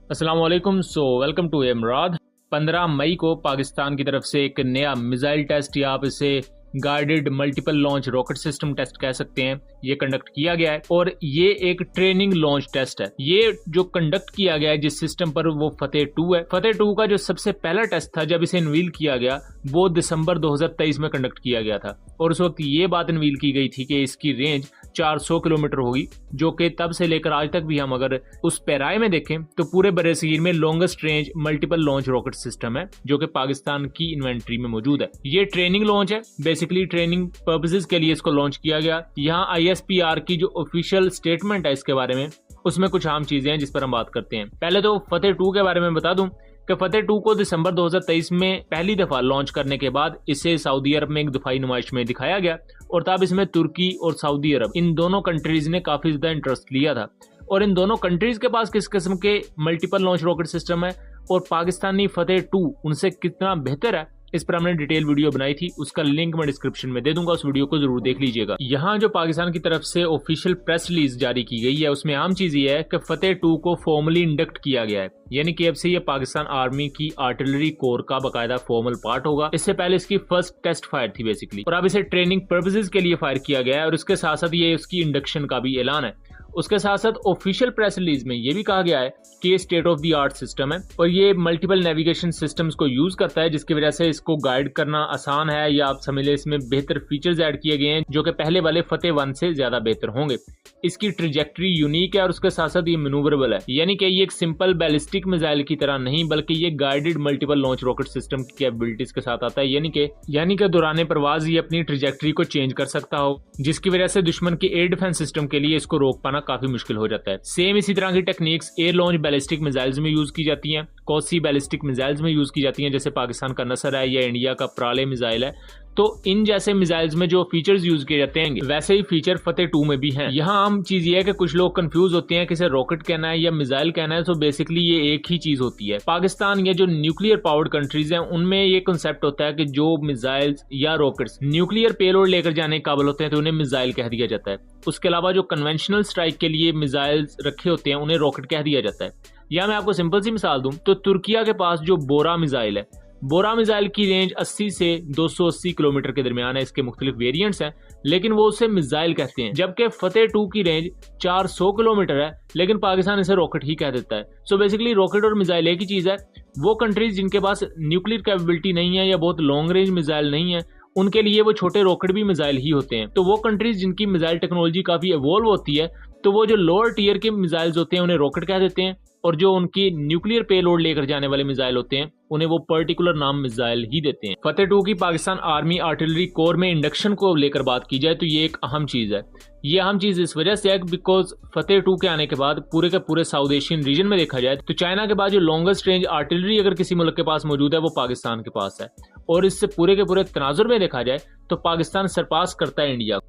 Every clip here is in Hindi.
अस्सलाम वालेकुम। Welcome to इमराद। 15 मई को पाकिस्तान की तरफ से एक नया मिसाइल टेस्ट या आप इसे guided multiple launch rocket system test कह सकते हैं, ये कंडक्ट किया गया है और ये एक ट्रेनिंग लॉन्च टेस्ट है। ये जो कंडक्ट किया गया है जिस सिस्टम पर, वो फतेह 2 है। फतेह 2 का जो सबसे पहला टेस्ट था जब इसे अनवील किया गया वो दिसंबर 2023 में कंडक्ट किया गया था और उस वक्त ये बात अनवील की गई थी कि इसकी रेंज 400 किलोमीटर होगी, जो कि तब से लेकर आज तक भी हम अगर उस पैराए में देखें तो पूरे बरसगीर में longest range multiple launch rocket system है जो कि पाकिस्तान की इन्वेंट्री में मौजूद है। ये ट्रेनिंग लॉन्च है, बेसिकली ट्रेनिंग पर्पसेस के लिए इसको लॉन्च किया गया। यहाँ ISPR की जो ऑफिशियल स्टेटमेंट है इसके बारे में, उसमें कुछ आम चीजें हैं जिस पर हम बात करते हैं। पहले तो फतेह 2 के बारे में बता दूं कि फतेह 2 को दिसंबर 2023 में पहली दफा लॉन्च करने के बाद इसे सऊदी अरब में एक दफाई नुमाइश में दिखाया गया और तब इसमें तुर्की और सऊदी अरब इन दोनों कंट्रीज ने काफी ज्यादा इंटरेस्ट लिया था। और इन दोनों कंट्रीज के पास किस किस्म के मल्टीपल लॉन्च रॉकेट सिस्टम है और पाकिस्तानी फतेह 2 उनसे कितना बेहतर है, इस पर हमने डिटेल वीडियो बनाई थी, उसका लिंक मैं डिस्क्रिप्शन में दे दूंगा, उस वीडियो को जरूर देख लीजिएगा। यहाँ जो पाकिस्तान की तरफ से ऑफिशियल प्रेस रिलीज जारी की गई है उसमें आम चीज ये है कि फतेह 2 को फॉर्मली इंडक्ट किया गया है, यानी कि अब से ये पाकिस्तान आर्मी की आर्टिलरी कोर का बकायदा फॉर्मल पार्ट होगा। इससे पहले इसकी फर्स्ट टेस्ट फायर थी बेसिकली, और अब इसे ट्रेनिंग पर्पसेस के लिए फायर किया गया है और उसके साथ साथ ये उसकी इंडक्शन का भी ऐलान है। उसके साथ साथ ऑफिशियल प्रेस रिलीज में ये भी कहा गया है कि ये state of the art system है और ये मल्टीपल नेविगेशन सिस्टम्स को यूज करता है, जिसकी वजह से इसको गाइड करना आसान है, या आप समझ लें इसमें बेहतर फीचर्स ऐड किए गए हैं जो कि पहले वाले फतेह 1 से ज्यादा बेहतर होंगे। इसकी ट्रेजेक्ट्री यूनिक है और उसके साथ साथ ये मैनूवरेबल है, यानी कि ये एक सिंपल बैलिस्टिक मिसाइल की तरह नहीं बल्कि ये guided multiple launch rocket system की कैपेबिलिटीज के साथ आता है, यानी कि दौरान परवाज ये अपनी ट्रेजेक्ट्री को चेंज कर सकता हो, जिसकी वजह से दुश्मन के एयर डिफेंस सिस्टम के लिए इसको रोक पाना काफी मुश्किल हो जाता है। सेम इसी तरह की techniques air launch ballistic missiles में यूज की जाती हैं, कौसी बैलिस्टिक मिसाइल्स में यूज की जाती हैं, जैसे पाकिस्तान का नसर है या इंडिया का प्राले मिसाइल है। तो इन जैसे मिसाइल्स में जो फीचर्स यूज किए जाते हैं वैसे ही फीचर फतेह 2 में भी हैं। यहाँ आम चीज ये है कि कुछ लोग कंफ्यूज होते हैं कि इसे रॉकेट कहना है या मिसाइल कहना है, तो बेसिकली ये एक ही चीज होती है। पाकिस्तान या जो न्यूक्लियर पावर्ड कंट्रीज हैं उनमें ये कंसेप्ट होता है कि जो मिसाइल्स या रॉकेट्स न्यूक्लियर पेलोड लेकर जाने के काबिल होते हैं तो उन्हें मिसाइल कह दिया जाता है। उसके अलावा जो कन्वेंशनल स्ट्राइक के लिए मिसाइल्स रखे होते हैं उन्हें रॉकेट कह दिया जाता है। या मैं आपको सिंपल सी मिसाल दूं तो तुर्किया के पास जो बोरा मिसाइल है, बोरा मिसाइल की रेंज 80 से 280 किलोमीटर के दरमियान है। इसके मुख्तलिफ वेरिएंट्स हैं लेकिन वो उसे मिसाइल कहते हैं, जबकि फतेह 2 की रेंज 400 किलोमीटर है लेकिन पाकिस्तान इसे रॉकेट ही कह देता है। सो बेसिकली रॉकेट और मिसाइल एक ही चीज है। वो कंट्रीज जिनके पास न्यूक्लियर कैपेबिलिटी नहीं है या बहुत लॉन्ग रेंज मिसाइल नहीं है, उनके लिए वो छोटे रॉकेट भी मिसाइल ही होते हैं। तो वो कंट्रीज जिनकी मिसाइल टेक्नोलॉजी काफी इवॉल्व होती है तो वो जो लोअर टीयर के मिसाइल्स होते हैं उन्हें रॉकेट कह देते हैं, और जो उनकी न्यूक्लियर पेलोड लेकर जाने वाले मिसाइल होते हैं उन्हें वो पर्टिकुलर नाम मिसाइल ही देते हैं। फतेह 2 की पाकिस्तान आर्मी आर्टिलरी कोर में इंडक्शन को लेकर बात की जाए तो ये एक अहम चीज है। ये अहम चीज इस वजह से है बिकॉज फतेह 2 के आने के बाद पूरे के पूरे साउथ एशियन रीजन में देखा जाए तो चाइना के बाद जो लॉन्गेस्ट रेंज आर्टिलरी अगर किसी मुल्क के पास मौजूद है वो पाकिस्तान के पास है, और इससे पूरे के पूरे तनाजुर में देखा जाए तो पाकिस्तान सरपास करता है इंडिया।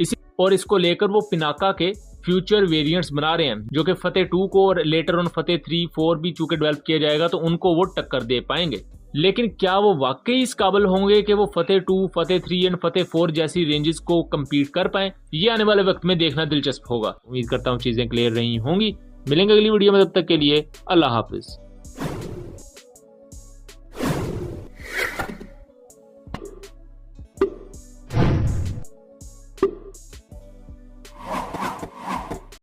और इसको लेकर वो पिनाका के फ्यूचर वेरिएंट्स बना रहे हैं जो कि फतेह 2 को और लेटर ऑन फतेह 3, 4 भी चूंकि डेवलप किया जाएगा तो उनको वो टक्कर दे पाएंगे। लेकिन क्या वो वाकई इस काबिल होंगे कि वो फतेह 2, फतेह 3 एंड फतेह 4 जैसी रेंजेस को कम्पीट कर पाए, ये आने वाले वक्त में देखना दिलचस्प होगा। उम्मीद करता हूँ चीजें क्लियर रही होंगी। मिलेंगे अगली वीडियो में, तब तक के लिए अल्लाह हाफिज।